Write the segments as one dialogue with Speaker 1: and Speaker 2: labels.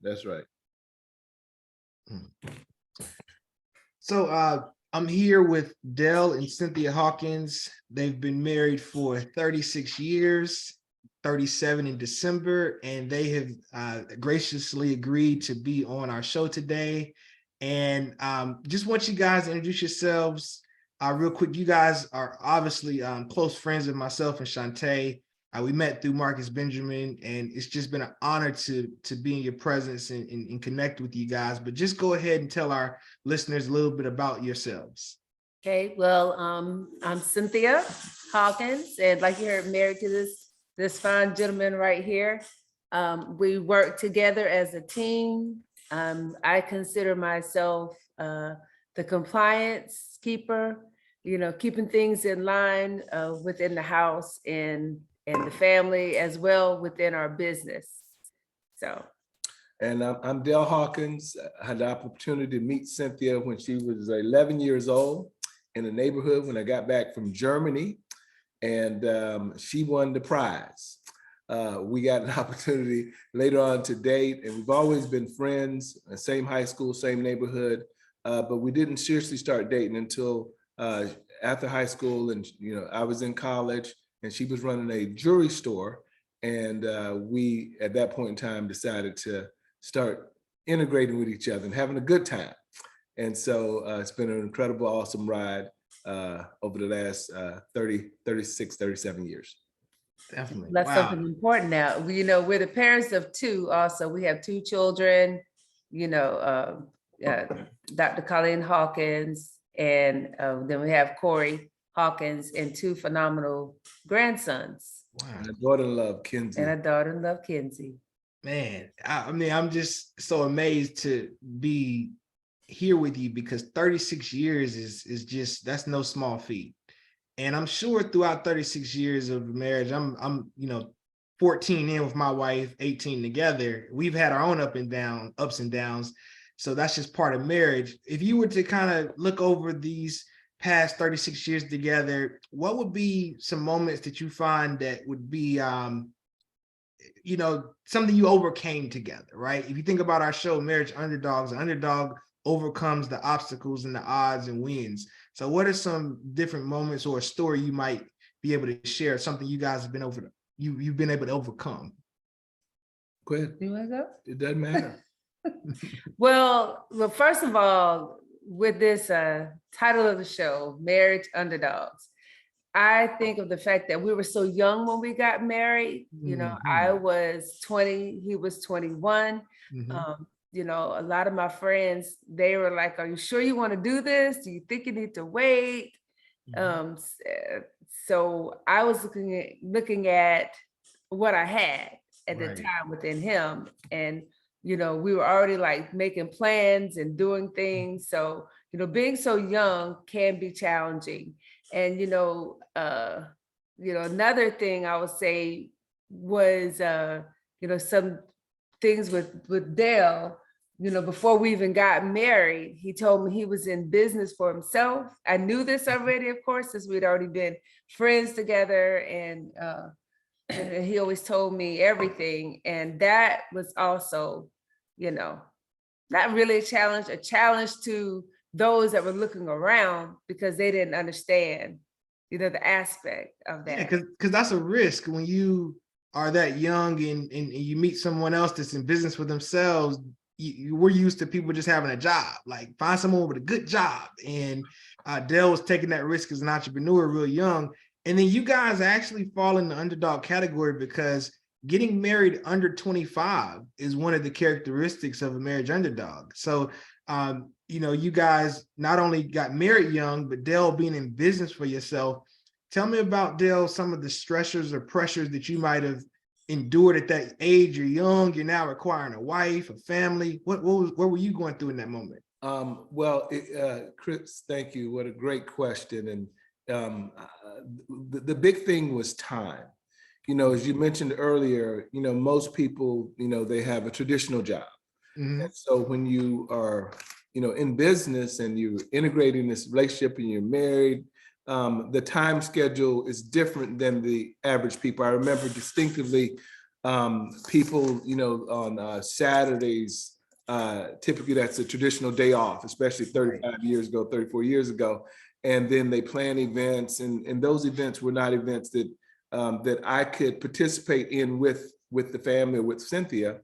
Speaker 1: That's right.
Speaker 2: So I'm here with Dell and Cynthia Hawkins. They've been married for 36 years, 37 in December, and they have graciously agreed to be on our show today. And just want you guys to introduce yourselves real quick. You guys are obviously close friends of myself and Shantae. We met through Marcus Benjamin, and it's just been an honor to be in your presence and connect with you guys. But just go ahead and tell our listeners a little bit about yourselves.
Speaker 3: Okay, well, I'm Cynthia Hawkins, and like you heard, married to this fine gentleman right here. We work together as a team. I consider myself the compliance keeper, keeping things in line within the house and the family, as well within our business. So.
Speaker 1: And I'm Dell Hawkins. I had the opportunity to meet Cynthia when she was 11 years old in the neighborhood when I got back from Germany, and she won the prize. We got an opportunity later on to date, and we've always been friends, same high school, same neighborhood, but we didn't seriously start dating until after high school, and I was in college, and she was running a jewelry store, and we, at that point in time, decided to start integrating with each other and having a good time. And so it's been an incredible, awesome ride over the last 36, 37 years.
Speaker 2: Definitely.
Speaker 3: That's
Speaker 2: Wow.
Speaker 3: something important now. We're the parents of two also. We have two children, Dr. Colleen Hawkins, and then we have Corey Hawkins and two phenomenal grandsons.
Speaker 2: Wow.
Speaker 1: And a daughter-in-law, Kenzie.
Speaker 3: And a daughter-in-law, Kenzie.
Speaker 2: Man, I mean, I'm just so amazed to be here with you, because 36 years is just, that's no small feat. And I'm sure throughout 36 years of marriage, I'm 14 in with my wife, 18 together. We've had our own ups and downs. So that's just part of marriage. If you were to kind of look over these past 36 years together, what would be some moments that you find that would be something you overcame together, right? If you think about our show, Marriage Underdogs, an underdog overcomes the obstacles and the odds and wins. So what are some different moments or a story you might be able to share, something you guys have been you've been able to overcome?
Speaker 1: Go ahead.
Speaker 3: You want to go?
Speaker 1: It doesn't matter.
Speaker 3: Well, first of all, with this title of the show, Marriage Underdogs, I think of the fact that we were so young when we got married. I was 20, he was 21. A lot of my friends, they were like, "Are you sure you want to do this? Do you think you need to wait?" So I was looking at what I had at the time within him, and we were already like making plans and doing things. So being so young can be challenging. And another thing I would say was some things with Dale. Before we even got married, he told me he was in business for himself. I knew this already, of course, since we'd already been friends together, and he always told me everything. And that was also, not really a challenge to those that were looking around, because they didn't understand, the aspect of that.
Speaker 2: Yeah, because that's a risk when you are that young and you meet someone else that's in business for themselves. We're used to people just having a job, like find someone with a good job. And Dale was taking that risk as an entrepreneur real young. And then you guys actually fall in the underdog category, because getting married under 25 is one of the characteristics of a marriage underdog. So, you guys not only got married young, but Dale being in business for yourself. Tell me about, Dale, some of the stressors or pressures that you might have endured at that age. You're young, you're now requiring a wife, a family. What were you going through in that moment?
Speaker 1: Chris, thank you. What a great question. And the big thing was time. As you mentioned earlier, most people, they have a traditional job. And so when you are, in business and you're integrating this relationship and you're married, the time schedule is different than the average people. I remember distinctively People, on Saturdays, typically that's a traditional day off, especially 35 years ago, 34 years ago. And then they plan events, and those events were not events that that I could participate in with the family or with Cynthia.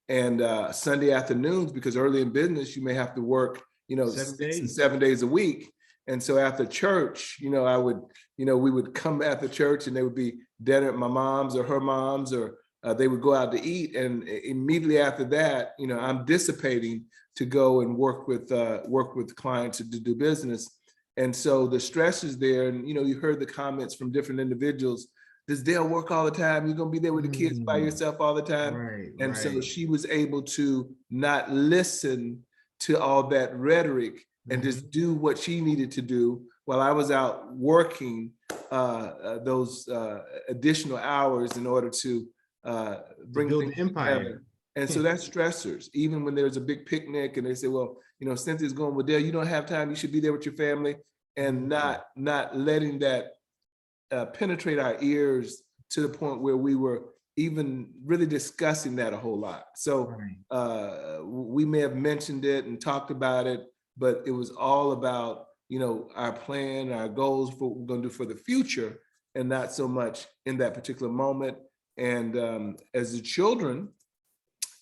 Speaker 1: And Sunday afternoons, because early in business, you may have to work, 6 and 7 days a week. And so after church, I would, we would come after church and there would be dinner at my mom's or her mom's, or they would go out to eat. And immediately after that, I'm dissipating to go and work with clients to do business. And so the stress is there. And, you heard the comments from different individuals. Does Dale work all the time? You're going to be there with the kids by yourself all the time. And so she was able to not listen to all that rhetoric and just do what she needed to do while I was out working those additional hours in order to bring
Speaker 2: build
Speaker 1: things
Speaker 2: the empire.
Speaker 1: together. And so that's stressors. Even when there's a big picnic and they say, well, Cynthia's going with Dale, you don't have time, you should be there with your family, and not letting that penetrate our ears to the point where we were even really discussing that a whole lot. So we may have mentioned it and talked about it, but it was all about, our plan, our goals for what we're going to do for the future, and not so much in that particular moment. And as the children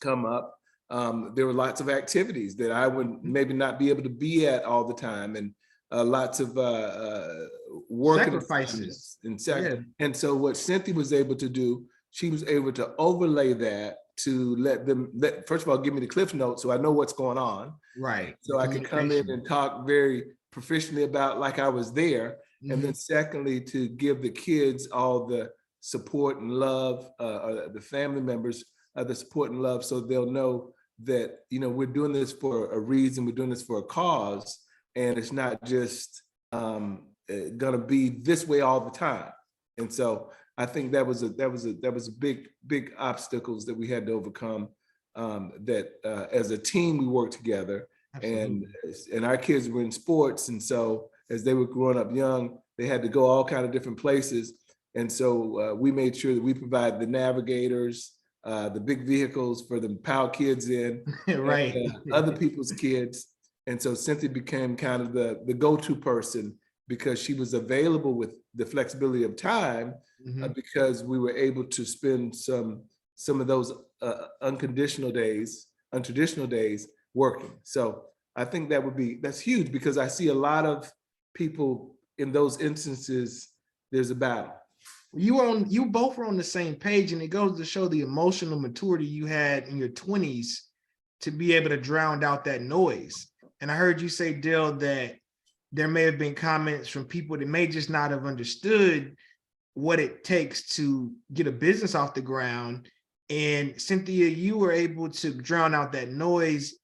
Speaker 1: come up, there were lots of activities that I would maybe not be able to be at all the time, and lots of work
Speaker 2: sacrifices.
Speaker 1: And so what Cynthia was able to do, she was able to overlay that to let first of all, give me the Cliff Notes so I know what's going on. So I could come in and talk very proficiently about like I was there. And then secondly, to give the kids all the support and love, the family members, the support and love, so they'll know that, we're doing this for a reason, we're doing this for a cause, and it's not just gonna be this way all the time. And so I think that was a big obstacles that we had to overcome, that as a team we worked together. And our kids were in sports, and so as they were growing up young, they had to go all kind of different places. And so we made sure that we provide the navigators, the big vehicles for the POW kids in, and, other people's kids. And so Cynthia became kind of the go-to person, because she was available with the flexibility of time, because we were able to spend some of those untraditional days working. So I think that's huge, because I see a lot of people in those instances, there's a battle.
Speaker 2: You both were on the same page, and it goes to show the emotional maturity you had in your 20s to be able to drown out that noise. And I heard you say, Dale, that there may have been comments from people that may just not have understood what it takes to get a business off the ground. And Cynthia, you were able to drown out that noise.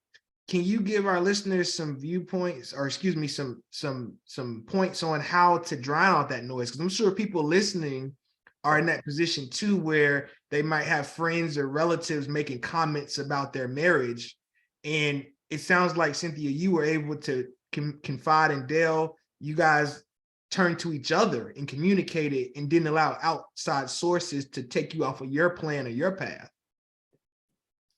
Speaker 2: Can you give our listeners some viewpoints, or excuse me, some points on how to drown out that noise? Because I'm sure people listening are in that position too, where they might have friends or relatives making comments about their marriage. And it sounds like, Cynthia, you were able to confide in Dale. You guys turned to each other and communicated and didn't allow outside sources to take you off of your plan or your path.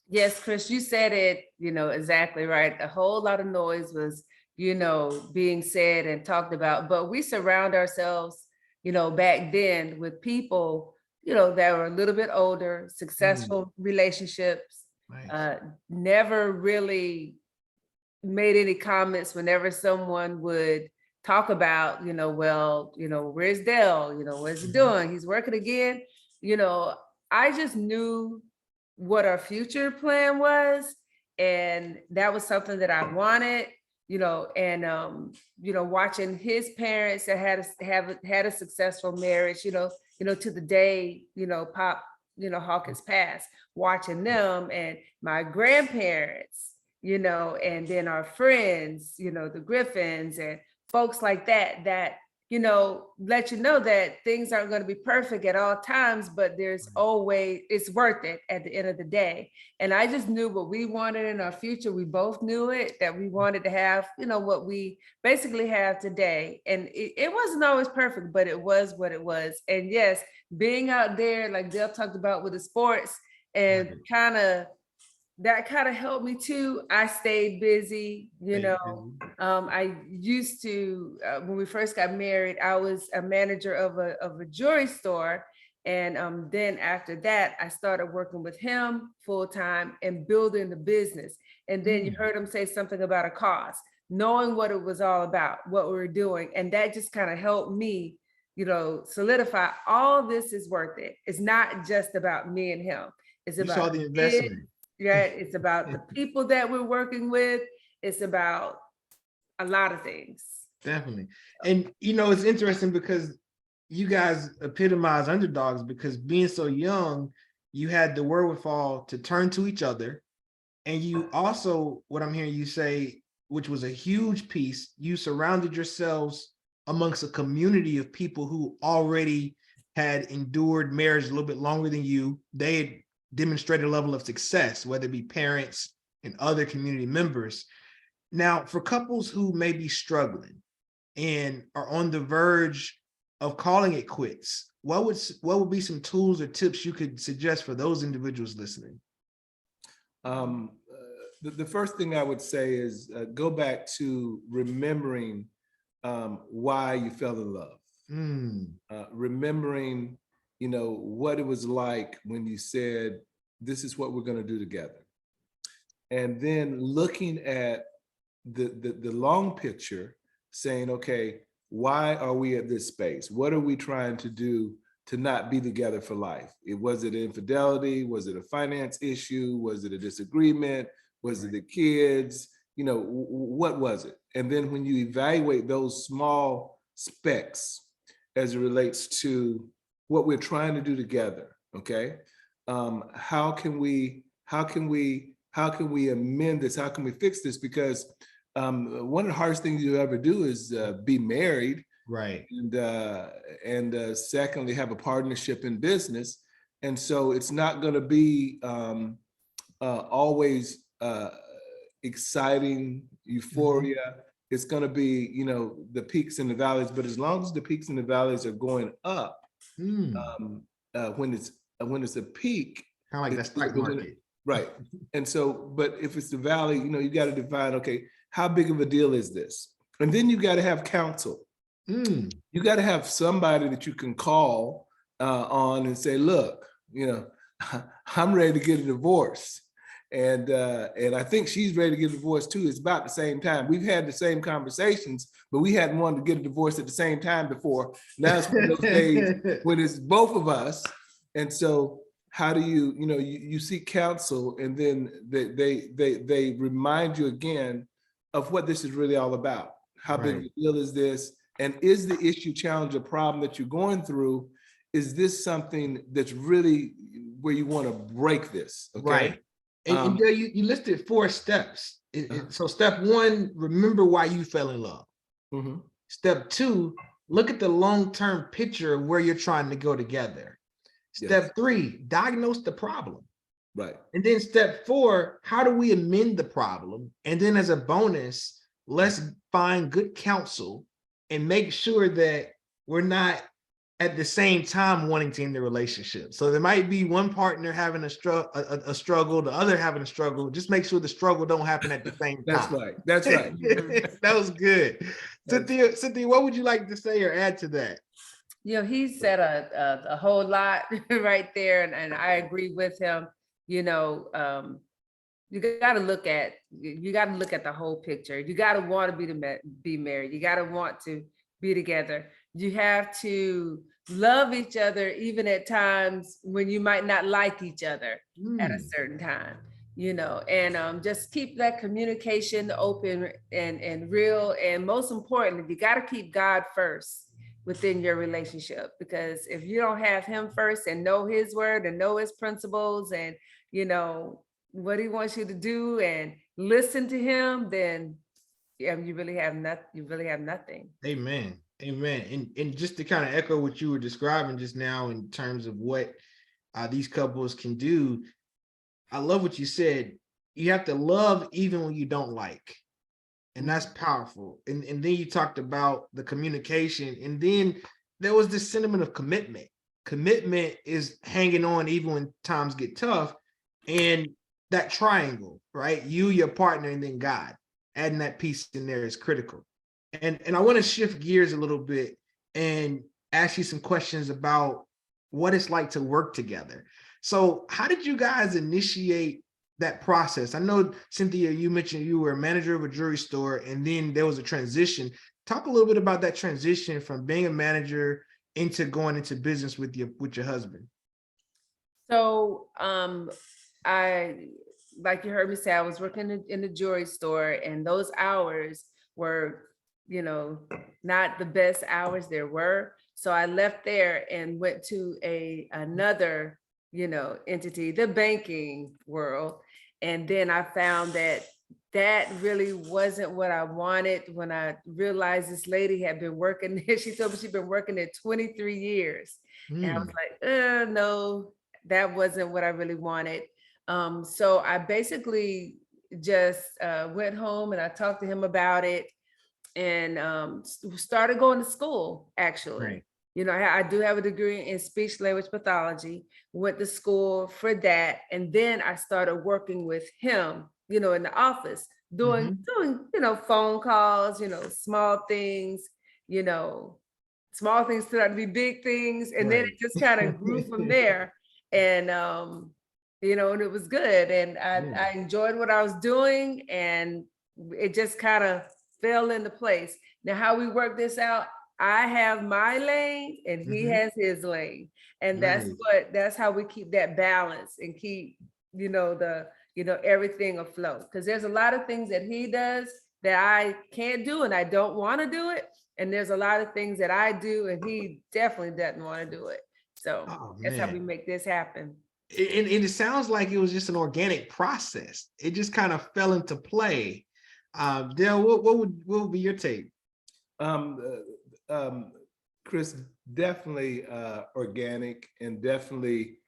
Speaker 3: Yes, Chris, you said it, exactly right. A whole lot of noise was, being said and talked about, but we surround ourselves, back then with people, that were a little bit older, successful relationships, never really made any comments whenever someone would talk about, where's Dale? What's he doing? He's working again. I just knew what our future plan was, and that was something that I wanted, and watching his parents that had a successful marriage, to the day, Pop, Hawkins passed, watching them, and my grandparents, and then our friends, the Griffins and folks like that, let you know that things aren't going to be perfect at all times, but there's always, it's worth it at the end of the day. And I just knew what we wanted in our future. We both knew it, that we wanted to have, what we basically have today. And it wasn't always perfect, but it was what it was. And yes, being out there, like Dale talked about with the sports, And
Speaker 2: Right.
Speaker 3: that kind of helped me too. I stayed busy, I used to, when we first got married, I was a manager of a jewelry store. And then after that, I started working with him full time and building the business. And then you heard him say something about a cause, knowing what it was all about, what we were doing. And that just kind of helped me, solidify all this is worth it. It's not just about me and him. It's
Speaker 2: You saw
Speaker 3: about
Speaker 2: the
Speaker 3: the kids,
Speaker 2: investment.
Speaker 3: right? It's about the people that we're working with. It's about a lot of things.
Speaker 2: Definitely. And it's interesting because you guys epitomize underdogs, because being so young, you had the wherewithal to turn to each other. And you also, what I'm hearing you say, which was a huge piece, you surrounded yourselves amongst a community of people who already had endured marriage a little bit longer than you. They had demonstrated a level of success, whether it be parents and other community members. Now, for couples who may be struggling and are on the verge of calling it quits, what would be some tools or tips you could suggest for those individuals listening?
Speaker 1: The first thing I would say is go back to remembering why you fell in love. Remembering, what it was like when you said, this is what we're going to do together. And then looking at the long picture, saying, okay, why are we at this space? What are we trying to do to not be together for life? Was it infidelity? Was it a finance issue? Was it a disagreement? Was it the kids? What was it? And then when you evaluate those small specks as it relates to what we're trying to do together, okay? How can we amend this? How can we fix this? Because one of the hardest things you ever do is be married,
Speaker 2: right?
Speaker 1: And secondly, have a partnership in business. And so it's not going to be always exciting euphoria. It's going to be, the peaks and the valleys. But as long as the peaks and the valleys are going up, when it's a peak,
Speaker 2: kind of like that stock market,
Speaker 1: right? And so, but if it's the valley, you got to define, okay, how big of a deal is this? And then you got to have counsel. You got to have somebody that you can call on and say, look, I'm ready to get a divorce. And I think she's ready to get a divorce too. It's about the same time. We've had the same conversations, but we hadn't wanted to get a divorce at the same time before. Now it's one of those days when it's both of us. And so how do you seek counsel, and then they remind you again of what this is really all about. How big of a deal is this? And is the issue, challenge, or problem that you're going through, is this something that's really where you want to break this? Okay.
Speaker 2: Right. And you listed 4 steps. So step 1, remember why you fell in love. Step 2, look at the long-term picture of where you're trying to go together. Step 3, diagnose the problem.
Speaker 1: Right.
Speaker 2: And then step 4, how do we amend the problem? And then as a bonus, let's find good counsel and make sure that we're not at the same time wanting to end the relationship. So there might be one partner having a struggle, the other having a struggle. Just make sure the struggle don't happen at the same time.
Speaker 1: That's right.
Speaker 2: That was good. Cynthia, what would you like to say or add to that?
Speaker 3: He said a whole lot right there, and I agree with him. You got to look at the whole picture. You got to want to be married. You got to want to be together. You have to love each other, even at times when you might not like each other at a certain time, and just keep that communication open and real. And most importantly, you got to keep God first within your relationship, because if you don't have him first and know his word and know his principles and, what he wants you to do and listen to him, then you really have nothing.
Speaker 2: Amen. And just to kind of echo what you were describing just now in terms of what these couples can do, I love what you said. You have to love even when you don't like. And that's powerful. And then you talked about the communication. And then there was this sentiment of commitment. Commitment is hanging on even when times get tough. And that triangle, right? You, your partner, and then God. Adding that piece in there is critical. And I want to shift gears a little bit and ask you some questions about what it's like to work together. So how did you guys initiate that process? I know, Cynthia, you mentioned you were a manager of a jewelry store and then there was a transition. Talk a little bit about that transition from being a manager into going into business with your husband.
Speaker 3: So I, like you heard me say, I was working in the jewelry store, and those hours were, not the best hours there were. So I left there and went to another, entity, the banking world. And then I found that really wasn't what I wanted. When I realized this lady had been working there, she told me she'd been working there 23 years. And I was like, no, that wasn't what I really wanted. So I basically just went home and I talked to him about it, and started going to school, actually.
Speaker 2: Right.
Speaker 3: I do have a degree in speech language pathology, went to school for that. And then I started working with him, in the office, doing, phone calls, small things, small things turned out to be big things. And then it just kind of grew from there. And, and it was good. And I enjoyed what I was doing, and it just kind of fell into place. Now, how we work this out, I have my lane and he has his lane. And that's how we keep that balance and keep, everything afloat. Because there's a lot of things that he does that I can't do and I don't want to do it. And there's a lot of things that I do and he definitely doesn't want to do it. So that's how we make this happen.
Speaker 2: And it sounds like it was just an organic process. It just kind of fell into play. Dale, what would be your take?
Speaker 1: Chris, definitely organic, and definitely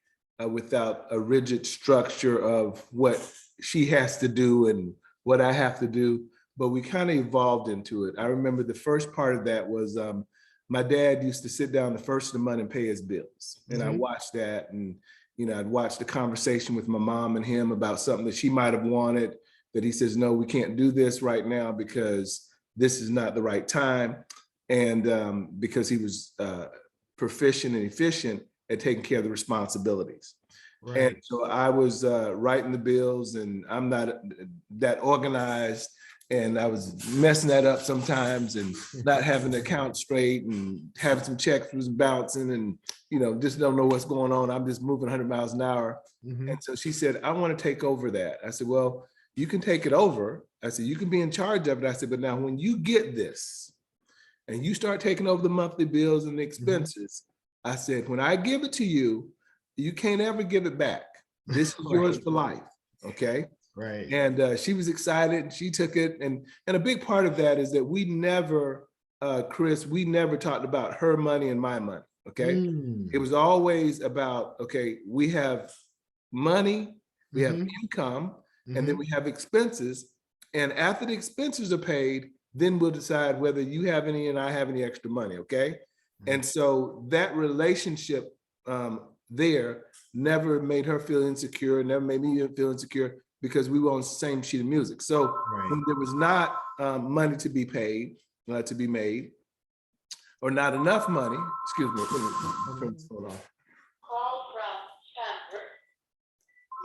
Speaker 1: without a rigid structure of what she has to do and what I have to do, but we kind of evolved into it. I remember the first part of that was my dad used to sit down the first of the month and pay his bills. And I watched that, and I'd watch the conversation with my mom and him about something that she might have wanted, that he says, no, we can't do this right now because this is not the right time. And because he was proficient and efficient at taking care of the responsibilities. Right. And so I was writing the bills, and I'm not that organized, and I was messing that up sometimes and not having the account straight and having some checks was bouncing and, just don't know what's going on. I'm just moving 100 miles an hour. And so she said, I want to take over that. I said, well, you can take it over. I said, you can be in charge of it. I said, but now when you get this and you start taking over the monthly bills and the expenses, I said, when I give it to you, you can't ever give it back. This is yours for life, okay?
Speaker 2: Right.
Speaker 1: And she was excited, and she took it. And a big part of that is that we never, Chris, we never talked about her money and my money, okay? It was always about, okay, we have money, we have income, and then we have expenses. And after the expenses are paid, then we'll decide whether you have any and I have any extra money, okay? And so that relationship there never made her feel insecure, never made me feel insecure, because we were on the same sheet of music. So when there was not money to be paid, to be made, or not enough money, excuse me, let me turn this phone off.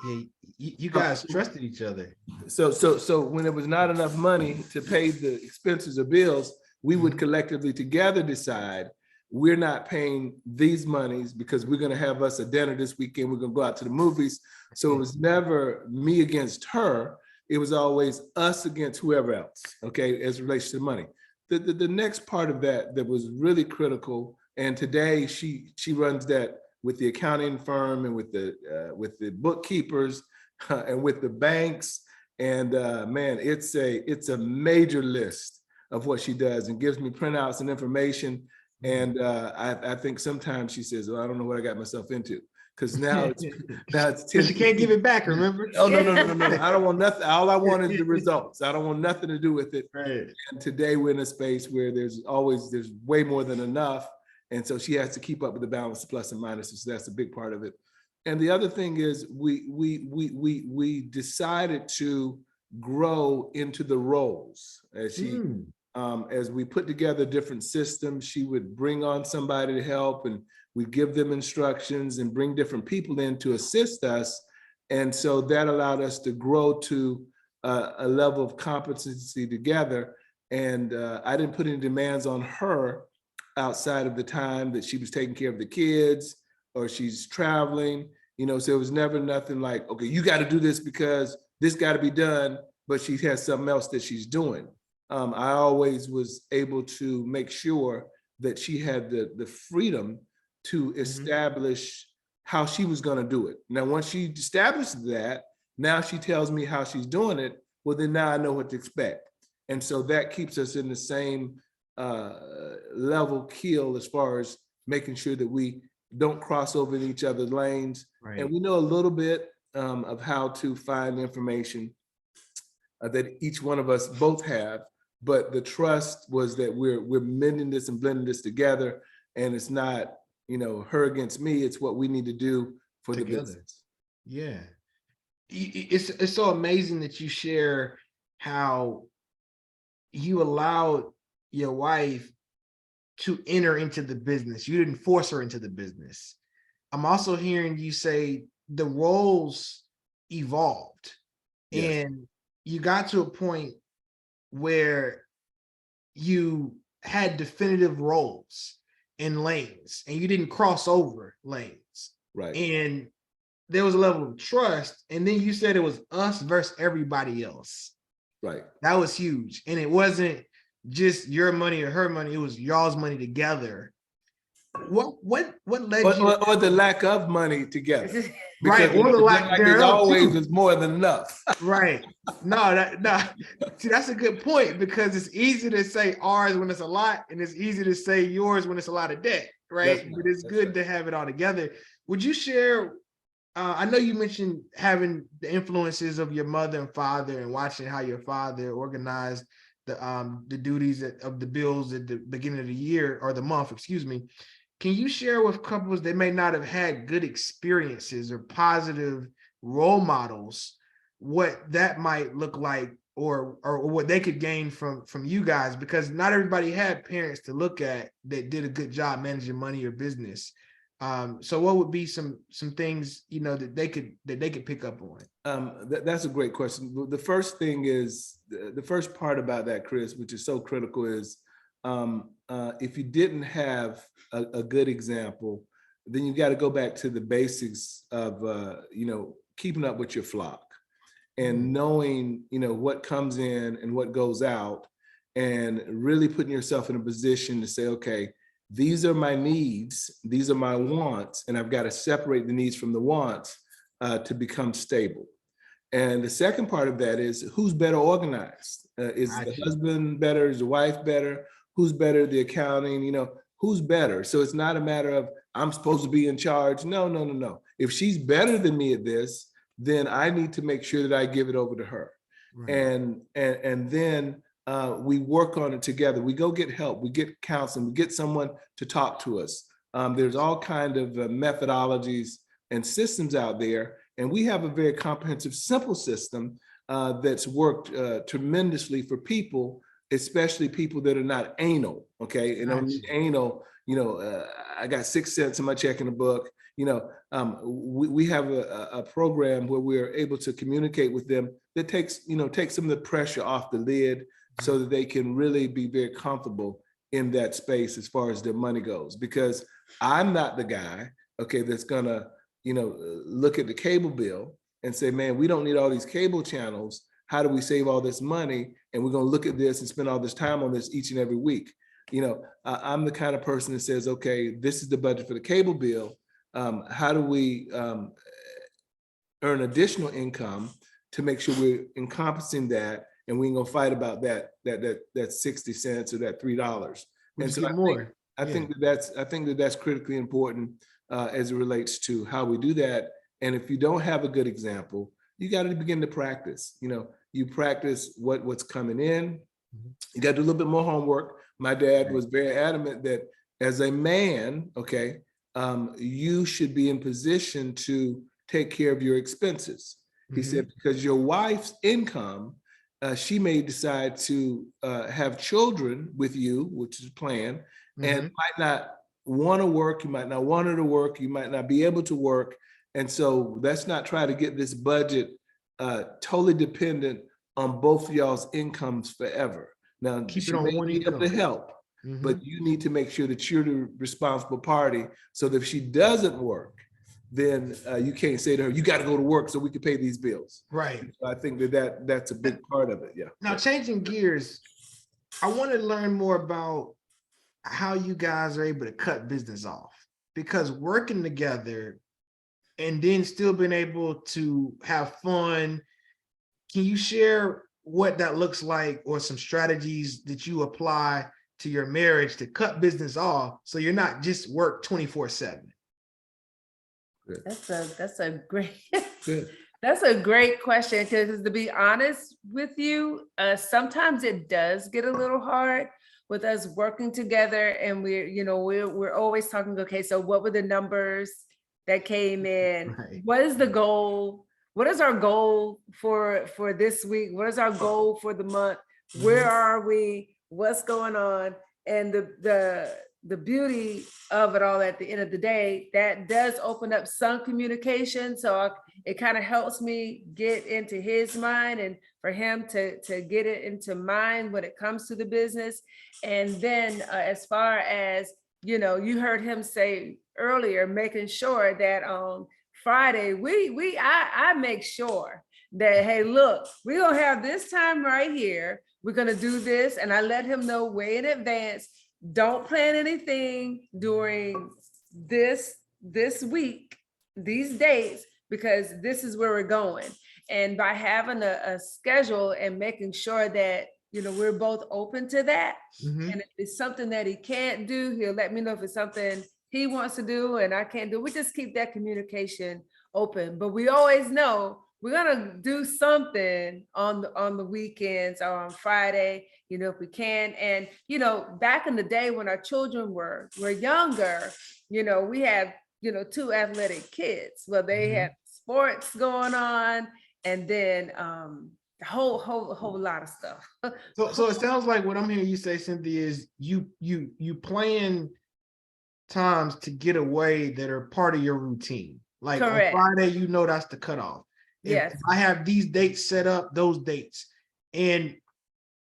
Speaker 2: Yeah, you guys trusted each other.
Speaker 1: So when there was not enough money to pay the expenses or bills, we would collectively together decide, we're not paying these monies because we're going to have us a dinner this weekend. We're going to go out to the movies. So it was never me against her. It was always us against whoever else, okay, as it relates to money. The next part of that was really critical, and today she runs that with the accounting firm and with the bookkeepers and with the banks. And man, it's a major list of what she does, and gives me printouts and information. And I think sometimes she says, well, I don't know what I got myself into, because now it's 10.
Speaker 2: She can't give it back, remember?
Speaker 1: Oh, no. I don't want nothing. All I want is the results. I don't want nothing to do with it.
Speaker 2: Right.
Speaker 1: And today we're in a space where there's way more than enough. And so she has to keep up with the balance, plus and minuses. So that's a big part of it. And the other thing is we decided to grow into the roles as we put together different systems. She would bring on somebody to help, and we give them instructions and bring different people in to assist us. And so that allowed us to grow to a level of competency together. And I didn't put any demands on her outside of the time that she was taking care of the kids or she's traveling, so it was never nothing like, okay, you got to do this because this got to be done, but she has something else that she's doing. I always was able to make sure that she had the freedom to establish how she was going to do it. Now, once she established that, now she tells me how she's doing it. Well, then now I know what to expect. And so that keeps us in the same level keel as far as making sure that we don't cross over in each other's lanes.
Speaker 2: Right.
Speaker 1: And we know a little bit of how to find information that each one of us both have. But the trust was that we're mending this and blending this together. And it's not, her against me. It's what we need to do for the business.
Speaker 2: Yeah. It's so amazing that you share how you allowed your wife to enter into the business. You didn't force her into the business. I'm also hearing you say the roles evolved. Yes. And you got to a point where you had definitive roles and lanes, and you didn't cross over lanes.
Speaker 1: Right.
Speaker 2: And there was a level of trust. And then you said it was us versus everybody else.
Speaker 1: Right.
Speaker 2: That was huge. And it wasn't just your money or her money, it was y'all's money together. What led you
Speaker 1: or the lack of money together?
Speaker 2: Right, or the lack
Speaker 1: there's always is more than enough.
Speaker 2: Right. No. See, that's a good point, because it's easy to say ours when it's a lot, and it's easy to say yours when it's a lot of debt, right? But it's good to have it all together. Would you share? I know you mentioned having the influences of your mother and father, and watching how your father organized the duties of the bills at the beginning of the year or the month, excuse me. Can you share with couples that may not have had good experiences or positive role models, what that might look like, or what they could gain from you guys? Because not everybody had parents to look at that did a good job managing money or business. So what would be some things that they could pick up on?
Speaker 1: That's a great question. The first thing is the first part about that, Chris, which is so critical, is if you didn't have a good example, then you got to go back to the basics of keeping up with your flock and knowing what comes in and what goes out, and really putting yourself in a position to say, okay, these are my needs, these are my wants, and I've got to separate the needs from the wants to become stable. And the second part of that is, who's better organized? Is the husband better? Is the wife better? Who's better? The accounting, who's better? So it's not a matter of I'm supposed to be in charge. No. If she's better than me at this, then I need to make sure that I give it over to her. Right. And then we work on it together. We go get help. We get counseling. We get someone to talk to us. There's all kind of methodologies and systems out there. And we have a very comprehensive, simple system that's worked tremendously for people, especially people that are not anal, okay? And on anal, I got 6 cents in my checking book. We have a program where we're able to communicate with them that takes some of the pressure off the lid, so that they can really be very comfortable in that space as far as their money goes. Because I'm not the guy, okay, that's gonna, look at the cable bill and say, man, we don't need all these cable channels. How do we save all this money? And we're gonna look at this and spend all this time on this each and every week. I'm the kind of person that says, okay, this is the budget for the cable bill. How do we earn additional income to make sure we're encompassing that? And we ain't gonna fight about that 60 cents or that $3. And so I think that's critically important as it relates to how we do that. And if you don't have a good example, you got to begin to practice. You practice what's coming in. You got to do a little bit more homework. My dad was very adamant that as a man, okay, you should be in position to take care of your expenses. He said, because your wife's income, she may decide to have children with you, which is planned, and might not want to work. You might not want her to work. You might not be able to work. And so let's not try to get this budget totally dependent on both of y'all's incomes forever. Now,
Speaker 2: Keep
Speaker 1: she
Speaker 2: it on
Speaker 1: may
Speaker 2: one
Speaker 1: be able to
Speaker 2: income.
Speaker 1: help, but you need to make sure that you're the responsible party, so that if she doesn't work, then you can't say to her, you got to go to work so we can pay these bills.
Speaker 2: Right.
Speaker 1: So I think that's a big part of it. Yeah.
Speaker 2: Now, changing gears, I want to learn more about how you guys are able to cut business off, because working together and then still being able to have fun. Can you share what that looks like, or some strategies that you apply to your marriage to cut business off so you're not just work 24/7?
Speaker 3: That's a great
Speaker 1: Good.
Speaker 3: that's a great question, because to be honest with you, sometimes it does get a little hard with us working together, and we're always talking, okay, so what were the numbers that came in?
Speaker 2: Right.
Speaker 3: What is the goal? What is our goal for this week? What is our goal for the month? Where are we? What's going on? And the beauty of it all, at the end of the day, that does open up some communication. So it kind of helps me get into his mind, and for him to get it into mine when it comes to the business. And then as far as, you heard him say earlier, making sure that on Friday, I make sure that, hey, look, we're gonna have this time right here. We're gonna do this, and I let him know way in advance. Don't plan anything during this week, these days, because this is where we're going. And by having a schedule and making sure that, we're both open to that. And if it's something that he can't do, he'll let me know. If it's something he wants to do and I can't do, we just keep that communication open. But we always know we're gonna do something on the weekends or on Friday, if we can. And back in the day when our children were younger, we had 2 athletic kids. Well, they had sports going on, and then a whole lot of stuff.
Speaker 2: So it sounds like what I'm hearing you say, Cynthia, is you plan times to get away that are part of your routine. Like
Speaker 3: Correct.
Speaker 2: On Friday, that's the cutoff.
Speaker 3: Yes.
Speaker 2: If I have these dates set up, those dates. And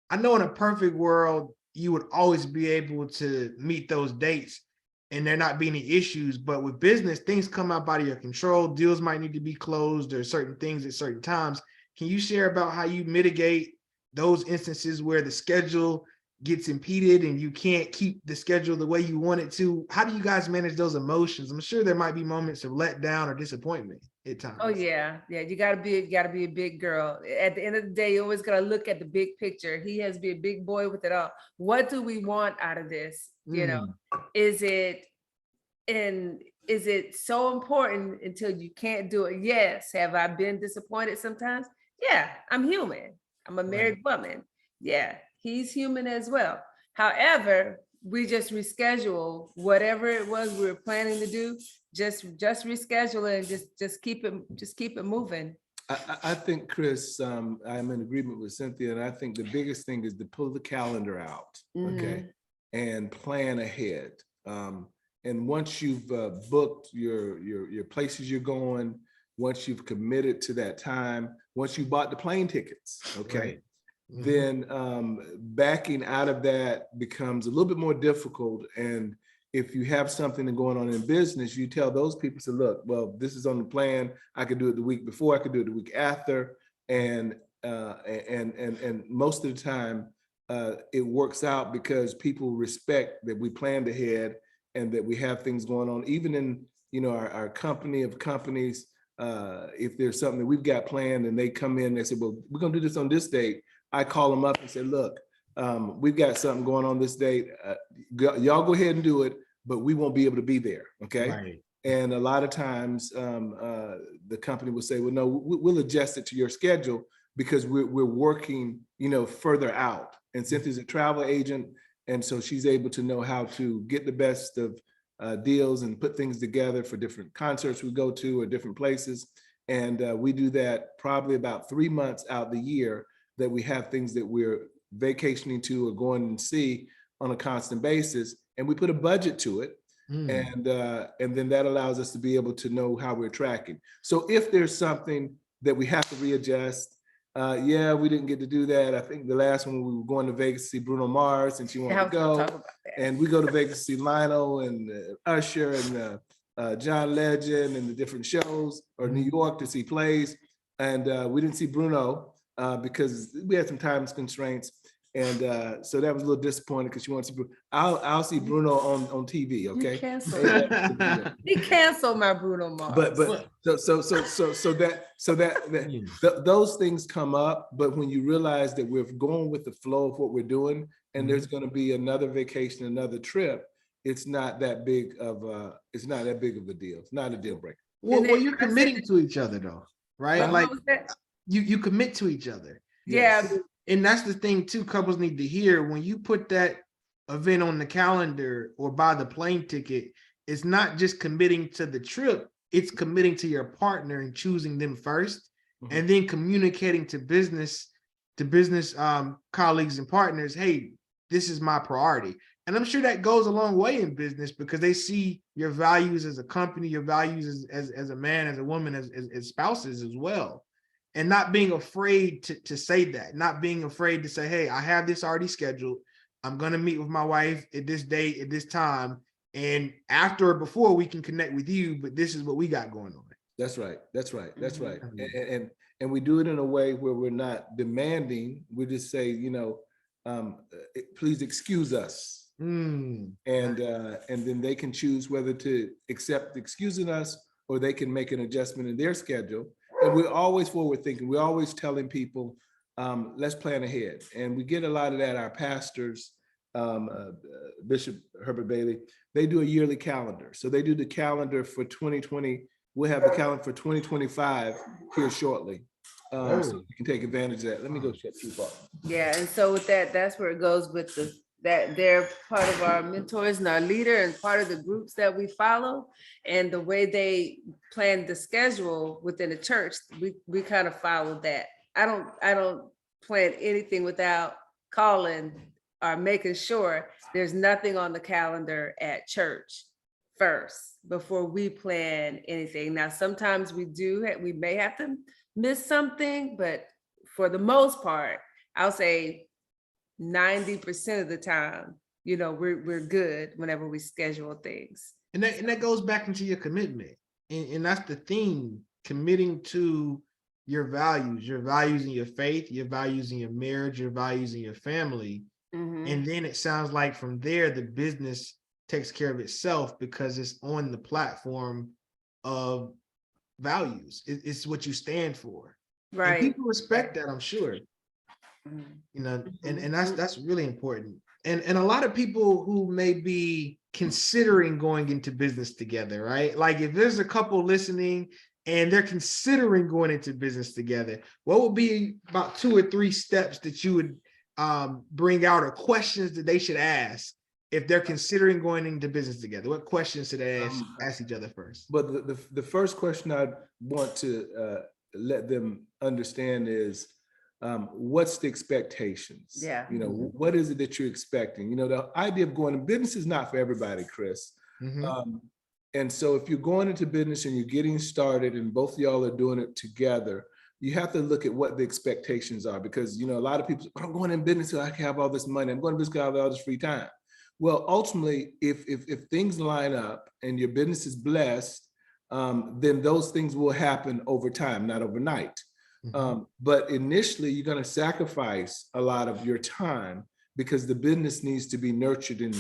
Speaker 2: I know in a perfect world, you would always be able to meet those dates and there not be any issues. But with business, things come out of your control. Deals might need to be closed, or certain things at certain times. Can you share about how you mitigate those instances where the schedule gets impeded and you can't keep the schedule the way you want it to? How do you guys manage those emotions? I'm sure there might be moments of letdown or disappointment at times.
Speaker 3: Oh yeah. You gotta be a big girl. At the end of the day, you always gotta look at the big picture. He has to be a big boy with it all. What do we want out of this? Is it so important until you can't do it? Yes. Have I been disappointed sometimes? Yeah, I'm human. I'm a married woman. Yeah, he's human as well. However, we just reschedule whatever it was we were planning to do. Just reschedule it and just keep it moving.
Speaker 1: I think, Chris, I'm in agreement with Cynthia, and I think the biggest thing is to pull the calendar out, okay, and plan ahead. And once you've booked your places you're going, once you've committed to that time, once you bought the plane tickets, okay, then backing out of that becomes a little bit more difficult. And if you have something going on in business, you tell those people, so look, well, this is on the plan. I could do it the week before, I could do it the week after. And most of the time it works out because people respect that we planned ahead and that we have things going on, even in our company of companies. If there's something that we've got planned and they come in, they say, well, we're gonna do this on this date. I call them up and say, look, we've got something going on this date. Y'all go ahead and do it, but we won't be able to be there, okay?
Speaker 2: Right.
Speaker 1: And a lot of times the company will say, well, no, we'll adjust it to your schedule because we're working, further out. And Cynthia's a travel agent, and so she's able to know how to get the best of deals and put things together for different concerts we go to or different places. And we do that probably about 3 months out the year, that we have things that we're vacationing to or going and see on a constant basis. And we put a budget to it. And then that allows us to be able to know how we're tracking. So if there's something that we have to readjust, yeah, we didn't get to do that. I think the last one we were going to Vegas to see Bruno Mars, and she wanted to go. And we go to Vegas to see Lionel and Usher and John Legend and the different shows, or New York to see plays. And we didn't see Bruno because we had some time constraints. And so that was a little disappointing because she wanted to see Bruno. I'll see Bruno on TV, okay?
Speaker 3: He canceled my Bruno Mars.
Speaker 1: But those things come up. But when you realize that we're going with the flow of what we're doing, and there's going to be another vacation, another trip, it's not that big of a deal. It's not a deal breaker.
Speaker 2: Well, you're committing to each other though, right? Like you commit to each other.
Speaker 3: Yeah.
Speaker 2: Yes. And that's the thing too, couples need to hear. When you put that event on the calendar or buy the plane ticket, it's not just committing to the trip, it's committing to your partner and choosing them first, and then communicating to business colleagues and partners, hey, this is my priority. And I'm sure that goes a long way in business because they see your values as a company, your values as a man, as a woman, as spouses as well. And not being afraid to say that, not being afraid to say, hey, I have this already scheduled. I'm going to meet with my wife at this date, at this time. And after or before, we can connect with you, but this is what we got going on.
Speaker 1: That's right. And we do it in a way where we're not demanding. We just say, please excuse us. And then they can choose whether to accept excusing us, or they can make an adjustment in their schedule. And we're always forward thinking. We're always telling people, let's plan ahead. And we get a lot of that. Our pastors, Bishop Herbert Bailey, they do a yearly calendar. So they do the calendar for 2020. We'll have the calendar for 2025 here shortly. So you can take advantage of that. Let me go shut you off.
Speaker 3: Yeah, and so with that, that's where it goes with that they're part of our mentors and our leader and part of the groups that we follow, and the way they plan the schedule within the church, we kind of follow that. I don't plan anything without calling or making sure there's nothing on the calendar at church first before we plan anything. Now, sometimes we may have to miss something, but for the most part, I'll say 90% of the time, we're good whenever we schedule things.
Speaker 2: And that goes back into your commitment. And that's the theme, committing to your values in your faith, your values in your marriage, your values in your family. And then it sounds like from there, the business takes care of itself because it's on the platform of values. It's what you stand for. Right. And people respect that, I'm sure. And that's really important. And a lot of people who may be considering going into business together, right? Like if there's a couple listening and they're considering going into business together, what would be about 2 or 3 steps that you would bring out, or questions that they should ask if they're considering going into business together? What questions should they ask each other first?
Speaker 1: But the first question I want to let them understand is, what's the expectations?
Speaker 3: Yeah.
Speaker 1: What is it that you're expecting? The idea of going to business is not for everybody, Chris. And so if you're going into business and you're getting started and both of y'all are doing it together, you have to look at what the expectations are, because, a lot of people say, I'm going in business so I can have all this money. I'm going to business because I have all this free time. Well, ultimately, if things line up and your business is blessed, then those things will happen over time, not overnight. But initially, you're going to sacrifice a lot of your time because the business needs to be nurtured in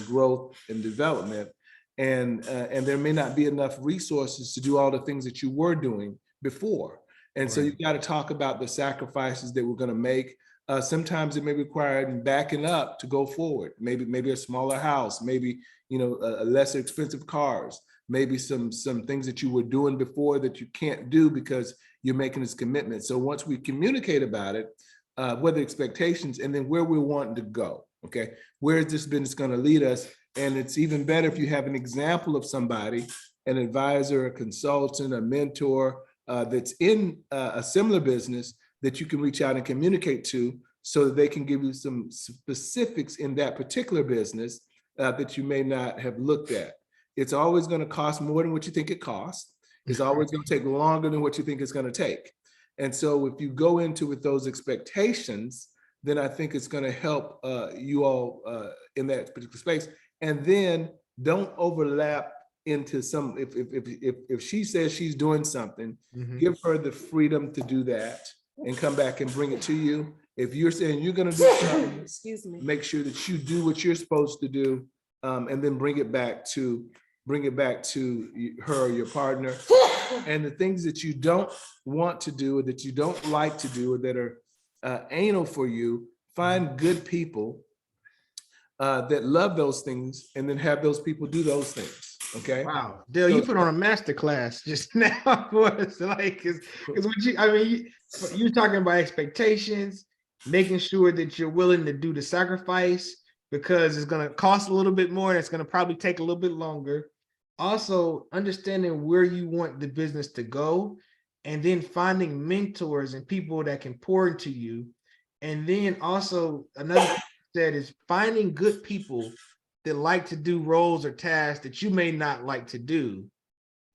Speaker 1: growth and development. And there may not be enough resources to do all the things that you were doing before. And so you've got to talk about the sacrifices that we're going to make. Sometimes it may require backing up to go forward. Maybe a smaller house, maybe, a lesser expensive cars, maybe some things that you were doing before that you can't do because you're making this commitment. So once we communicate about it, what are the expectations, and then where we're wanting to go, okay? Where is this business going to lead us? And it's even better if you have an example of somebody, an advisor, a consultant, a mentor that's in a similar business that you can reach out and communicate to, so that they can give you some specifics in that particular business that you may not have looked at. It's always going to cost more than what you think it costs. It's always going to take longer than what you think it's going to take. And so if you go into with those expectations, then I think it's going to help you all in that particular space. And then don't overlap into some, if she says she's doing something, give her the freedom to do that and come back and bring it to you. If you're saying you're going to do something,
Speaker 3: excuse me,
Speaker 1: make sure that you do what you're supposed to do, and then bring it back to her or your partner. And the things that you don't want to do, or that you don't like to do, or that are anal for you, find good people that love those things, and then have those people do those things. Okay.
Speaker 2: Wow, Dale, you put on a master class just now for us, like, because what you, I mean, you're talking about expectations, making sure that you're willing to do the sacrifice because it's going to cost a little bit more and it's going to probably take a little bit longer. Also, understanding where you want the business to go, and then finding mentors and people that can pour into you. And then also another thing you said is finding good people that like to do roles or tasks that you may not like to do,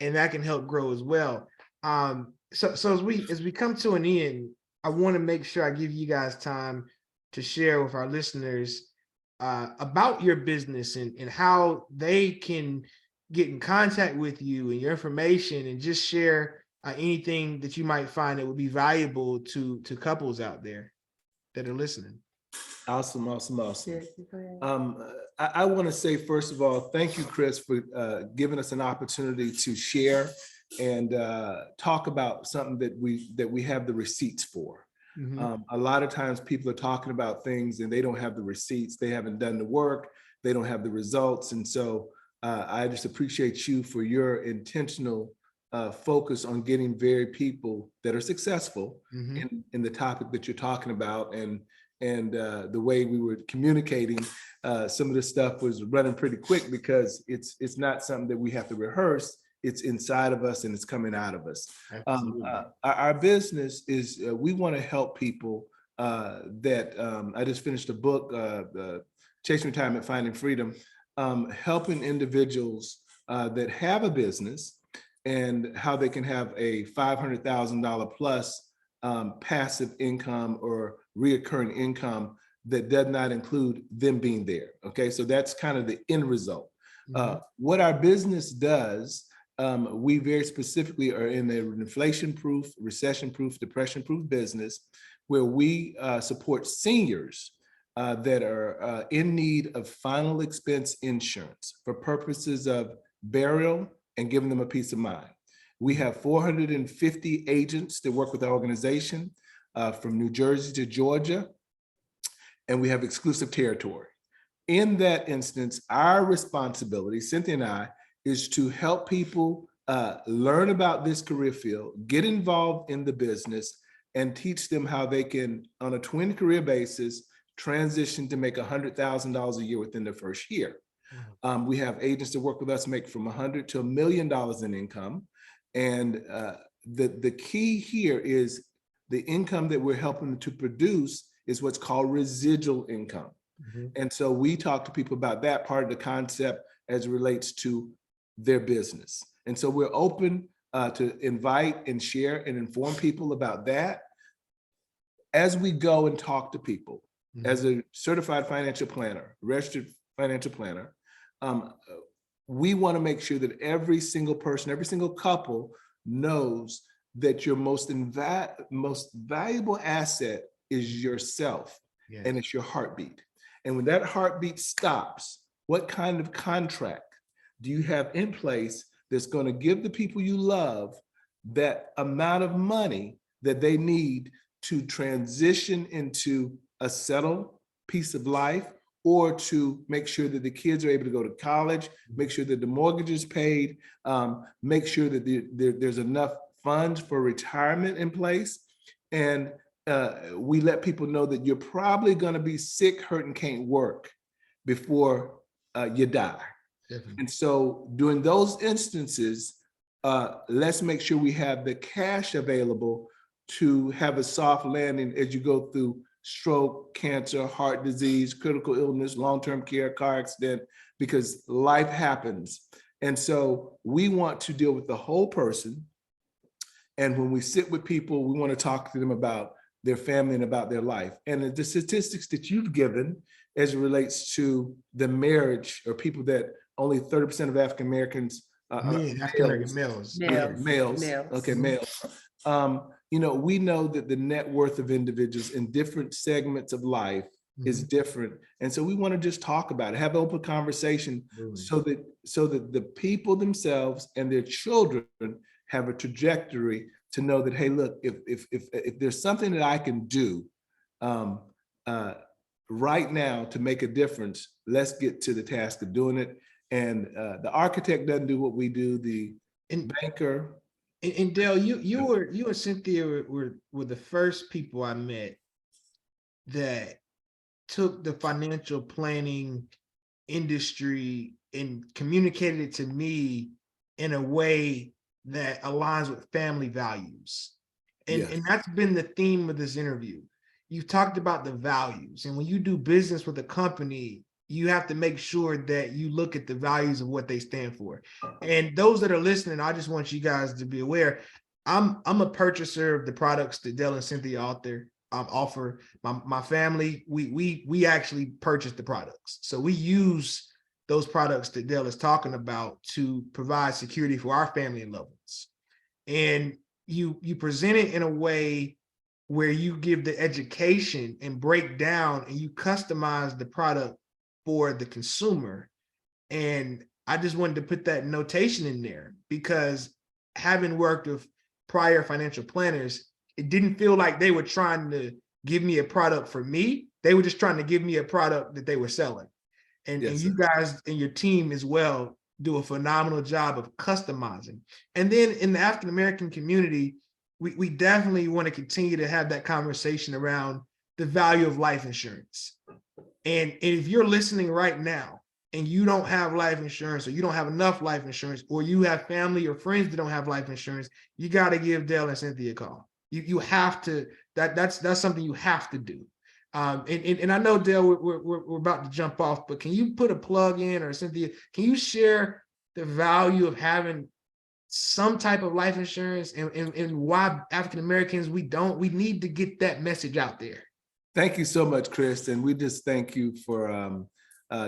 Speaker 2: and that can help grow as well. So as we come to an end, I want to make sure I give you guys time to share with our listeners about your business and how they can get in contact with you and your information, and just share anything that you might find that would be valuable to couples out there that are listening.
Speaker 1: Awesome. I want to say, first of all, thank you, Chris, for giving us an opportunity to share and talk about something that we have the receipts for. A lot of times people are talking about things and they don't have the receipts. They haven't done the work. They don't have the results. And so I just appreciate you for your intentional focus on getting very people that are successful in the topic that you're talking about. And the way we were communicating, some of the stuff was running pretty quick because it's not something that we have to rehearse. It's inside of us and it's coming out of us. Our business is, we want to help people that, I just finished a book, Chasing Retirement, Finding Freedom, helping individuals that have a business and how they can have a $500,000 plus passive income or reoccurring income that does not include them being there. Okay, so that's kind of the end result. What our business does, we very specifically are in an inflation-proof, recession-proof, depression-proof business where we support seniors that are in need of final expense insurance for purposes of burial and giving them a peace of mind. We have 450 agents that work with our organization from New Jersey to Georgia, and we have exclusive territory. In that instance, our responsibility, Cynthia and I, is to help people learn about this career field, get involved in the business, and teach them how they can, on a twin career basis, transition to make $100,000 a year within their first year. We have agents that work with us make from $100,000 to $1 million in income. And the key here is the income that we're helping to produce is what's called residual income. And so we talk to people about that part of the concept as it relates to their business. And so we're open to invite and share and inform people about that as we go and talk to people. As a certified financial planner, registered financial planner, we want to make sure that every single person, every single couple knows that your most valuable asset is yourself. Yes. And it's your heartbeat. And when that heartbeat stops, what kind of contract do you have in place that's going to give the people you love that amount of money that they need to transition into a settled piece of life, or to make sure that the kids are able to go to college, make sure that the mortgage is paid, make sure that there's enough funds for retirement in place. And we let people know that you're probably going to be sick, hurt, and can't work before you die.
Speaker 2: Definitely.
Speaker 1: And so during those instances, let's make sure we have the cash available to have a soft landing as you go through stroke, cancer, heart disease, critical illness, long-term care, car accident, because life happens. And so we want to deal with the whole person. And when we sit with people, we want to talk to them about their family and about their life. And the statistics that you've given as it relates to the marriage, or people that only 30% of African Americans
Speaker 2: African-American males.
Speaker 1: Males. Okay, males. We know that the net worth of individuals in different segments of life is different. And so we want to just talk about it, have an open conversation so that the people themselves and their children have a trajectory to know that, hey, look, if there's something that I can do right now to make a difference, let's get to the task of doing it. And the architect doesn't do what we do, the banker.
Speaker 2: And Dale, you and Cynthia were the first people I met that took the financial planning industry and communicated it to me in a way that aligns with family values. And that's been the theme of this interview. You've talked about the values, and when you do business with a company, you have to make sure that you look at the values of what they stand for. And those that are listening, I just want you guys to be aware, I'm a purchaser of the products that Dale and Cynthia offer. My family, we actually purchase the products. So we use those products that Dale is talking about to provide security for our family and loved ones. And you present it in a way where you give the education and break down, and you customize the product for the consumer. And I just wanted to put that notation in there, because having worked with prior financial planners, it didn't feel like they were trying to give me a product for me. They were just trying to give me a product that they were selling. And you guys and your team as well do a phenomenal job of customizing. And then in the African-American community, we definitely want to continue to have that conversation around the value of life insurance. And if you're listening right now and you don't have life insurance, or you don't have enough life insurance, or you have family or friends that don't have life insurance, you got to give Dale and Cynthia a call. You have to, that's something you have to do. And I know, Dale, we're about to jump off, but can you put a plug in, or Cynthia, can you share the value of having some type of life insurance, and why African Americans, we need to get that message out there?
Speaker 1: Thank you so much, Chris. And we just thank you for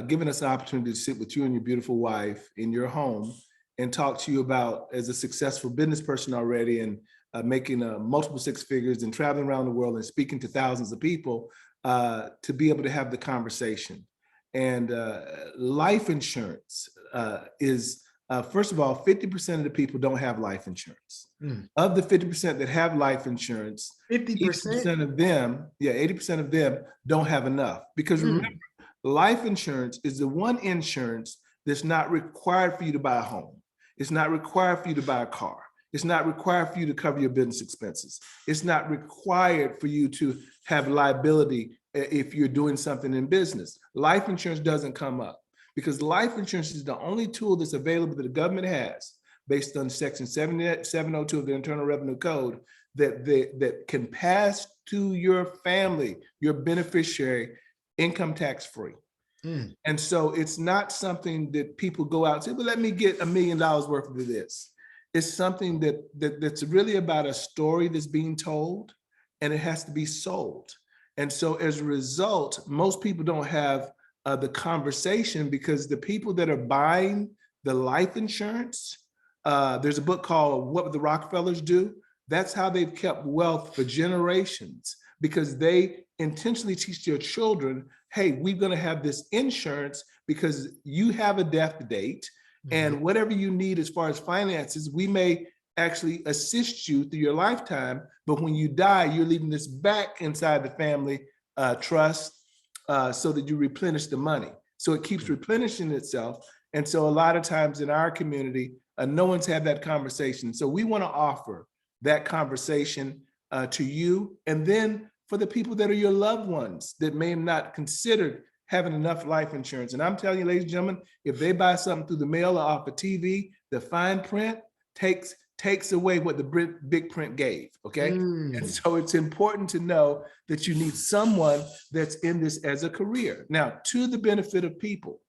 Speaker 1: giving us an opportunity to sit with you and your beautiful wife in your home and talk to you about, as a successful business person already, and making multiple six figures and traveling around the world and speaking to thousands of people, to be able to have the conversation. And life insurance is, first of all, 50% of the people don't have life insurance. Of the 50% that have life insurance, 50% of them, 80% of them don't have enough. Because remember, life insurance is the one insurance that's not required for you to buy a home. It's not required for you to buy a car. It's not required for you to cover your business expenses. It's not required for you to have liability if you're doing something in business. Life insurance doesn't come up, because life insurance is the only tool that's available that the government has, based on Section 702 of the Internal Revenue Code, that can pass to your family, your beneficiary, income tax free. And so it's not something that people go out and say, well, let me get $1 million worth of this. It's something that's really about a story that's being told, and it has to be sold. And so as a result, most people don't have the conversation, because the people that are buying the life insurance, there's a book called What Would the Rockefellers Do? That's how they've kept wealth for generations, because they intentionally teach their children, hey, we're going to have this insurance because you have a death date, and whatever you need as far as finances, we may actually assist you through your lifetime, but when you die, you're leaving this back inside the family trust, so that you replenish the money. So it keeps replenishing itself. And so a lot of times in our community, no one's had that conversation. So we want to offer that conversation to you. And then for the people that are your loved ones that may have not considered having enough life insurance. And I'm telling you, ladies and gentlemen, if they buy something through the mail or off of TV, the fine print takes away what the big print gave, okay? And so it's important to know that you need someone that's in this as a career. Now, to the benefit of people,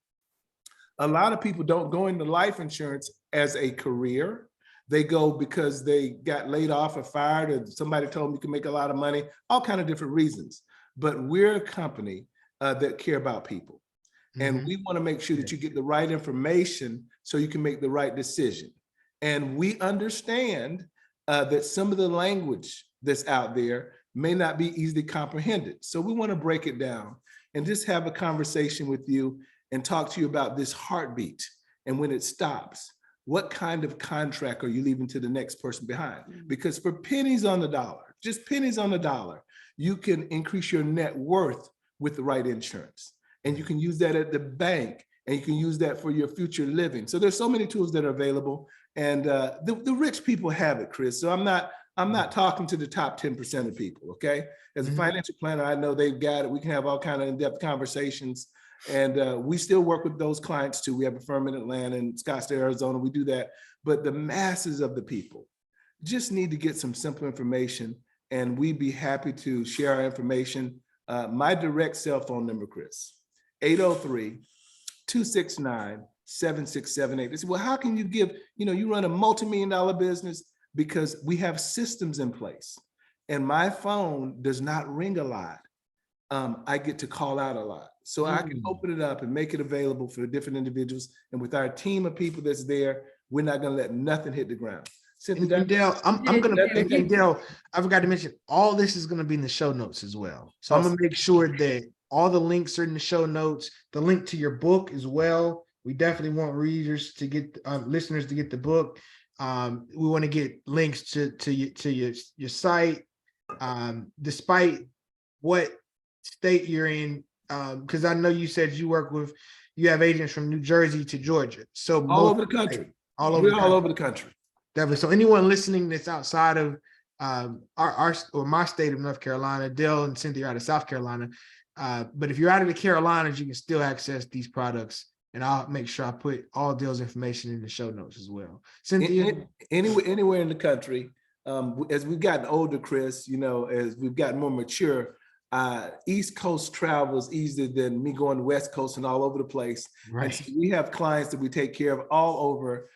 Speaker 1: a lot of people don't go into life insurance as a career. They go because they got laid off or fired, or somebody told them you can make a lot of money, all kind of different reasons. But we're a company that care about people. And we want to make sure that you get the right information so you can make the right decision. And we understand that some of the language that's out there may not be easily comprehended. So we want to break it down and just have a conversation with you and talk to you about this heartbeat. And when it stops, what kind of contract are you leaving to the next person behind? Because for pennies on the dollar, just pennies on the dollar, you can increase your net worth with the right insurance. And you can use that at the bank, and you can use that for your future living. So there's so many tools that are available, and the rich people have it, Chris. So I'm not talking to the top 10% of people, okay? As a financial planner, I know they've got it. We can have all kind of in-depth conversations, and we still work with those clients too. We have a firm in Atlanta and Scottsdale, Arizona. We do that, but the masses of the people just need to get some simple information, and we'd be happy to share our information. My direct cell phone number, Chris, 803-269-7678. They say, well, how can you give, you run a multi-million-dollar business? Because we have systems in place, and my phone does not ring a lot. I get to call out a lot. So I can open it up and make it available for different individuals. And with our team of people that's there, we're not gonna let nothing hit the ground. Cynthia,
Speaker 2: And Dale, and Dale, I forgot to mention, all this is going to be in the show notes as well. So I'm going to make sure that all the links are in the show notes, the link to your book as well. We definitely want readers to get, listeners to get the book. We want to get links to your site, despite what state you're in, because I know you said you have agents from New Jersey to Georgia. So
Speaker 1: all over the country. All over the country.
Speaker 2: Definitely. So anyone listening that's outside of our or my state of North Carolina, Dale and Cynthia are out of South Carolina. But if you're out of the Carolinas, you can still access these products. And I'll make sure I put all Dale's information in the show notes as well. Cynthia,
Speaker 1: anywhere in the country, as we've gotten older, Chris, as we've gotten more mature, East Coast travel is easier than me going to West Coast and all over the place.
Speaker 2: Right.
Speaker 1: And so we have clients that we take care of all over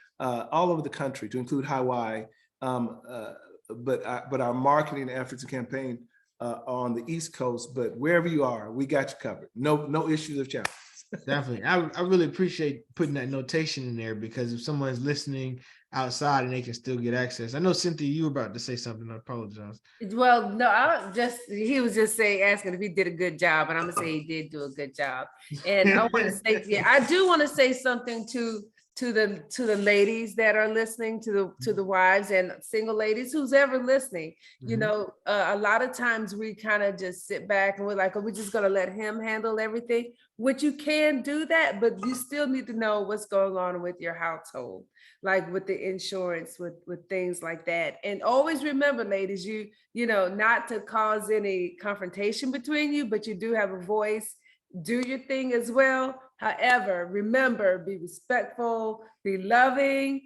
Speaker 1: the country, to include Hawaii. But our marketing efforts and campaign are on the East Coast. But wherever you are, we got you covered. No issues of challenges.
Speaker 2: Definitely. I really appreciate putting that notation in there, because if someone's listening outside and they can still get access. I know, Cynthia, you were about to say something. I apologize.
Speaker 3: Well, no, he was just asking if he did a good job, and I'm gonna say he did do a good job. And I want to say, I do want to say something to the ladies that are listening, to the wives and single ladies, who's ever listening. A lot of times we kind of just sit back and we're like, we're just gonna let him handle everything, which you can do that, but you still need to know what's going on with your household, like with the insurance, with things like that. And always remember, ladies, you not to cause any confrontation between you, but you do have a voice. Do your thing as well. However, remember, be respectful, be loving,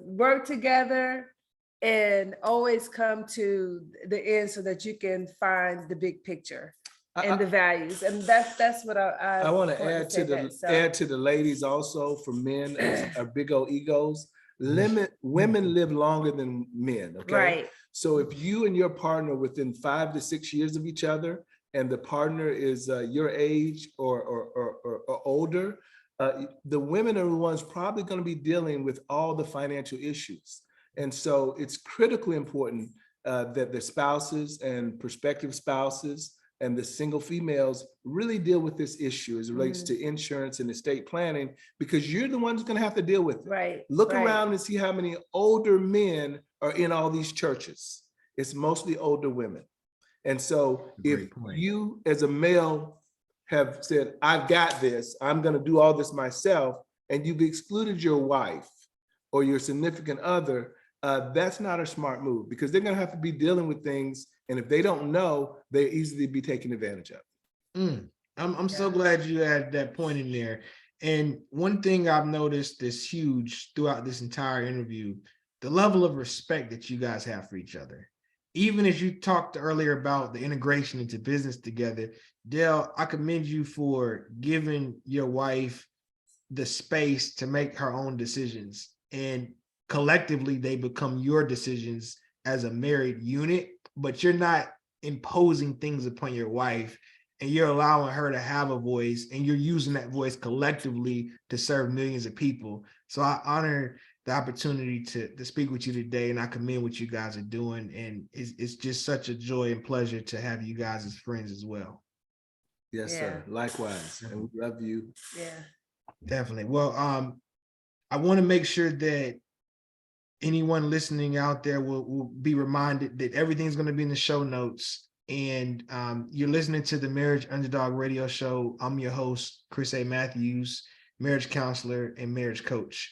Speaker 3: work together, and always come to the end so that you can find the big picture and the values. And that's what I
Speaker 1: want to add to the ladies also. For men, our big old egos. Women live longer than men. Okay.
Speaker 3: Right.
Speaker 1: So if you and your partner within 5 to 6 years of each other, and the partner is your age or older, the women are the ones probably going to be dealing with all the financial issues. And so it's critically important that the spouses and prospective spouses and the single females really deal with this issue as it relates to insurance and estate planning, because you're the ones who's going to have to deal with it.
Speaker 3: Right.
Speaker 1: Look around and see how many older men are in all these churches. It's mostly older women. And so if you as a male have said, I've got this, I'm going to do all this myself, and you've excluded your wife or your significant other, that's not a smart move, because they're going to have to be dealing with things. And if they don't know, they easily be taken advantage of.
Speaker 2: I'm so
Speaker 3: Yeah.
Speaker 2: glad you had that point in there. And one thing I've noticed that's huge throughout this entire interview, the level of respect that you guys have for each other. Even as you talked earlier about the integration into business together, Dale, I commend you for giving your wife the space to make her own decisions. And collectively, they become your decisions as a married unit, but you're not imposing things upon your wife, and you're allowing her to have a voice, and you're using that voice collectively to serve millions of people. So I honor the opportunity to speak with you today, and I commend what you guys are doing. And it's just such a joy and pleasure to have you guys as friends as well.
Speaker 1: Yes, sir.
Speaker 3: Yeah.
Speaker 1: Likewise. And we love you.
Speaker 3: Yeah.
Speaker 2: Definitely. Well, I want to make sure that anyone listening out there will be reminded that everything's going to be in the show notes. And you're listening to the Marriage Underdog Radio Show. I'm your host, Chris A. Matthews, marriage counselor and marriage coach.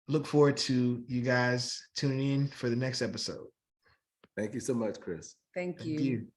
Speaker 2: Look forward to you guys tuning in for the next episode.
Speaker 1: Thank you so much, Chris.
Speaker 3: Thank
Speaker 2: Thank
Speaker 3: you.
Speaker 2: you.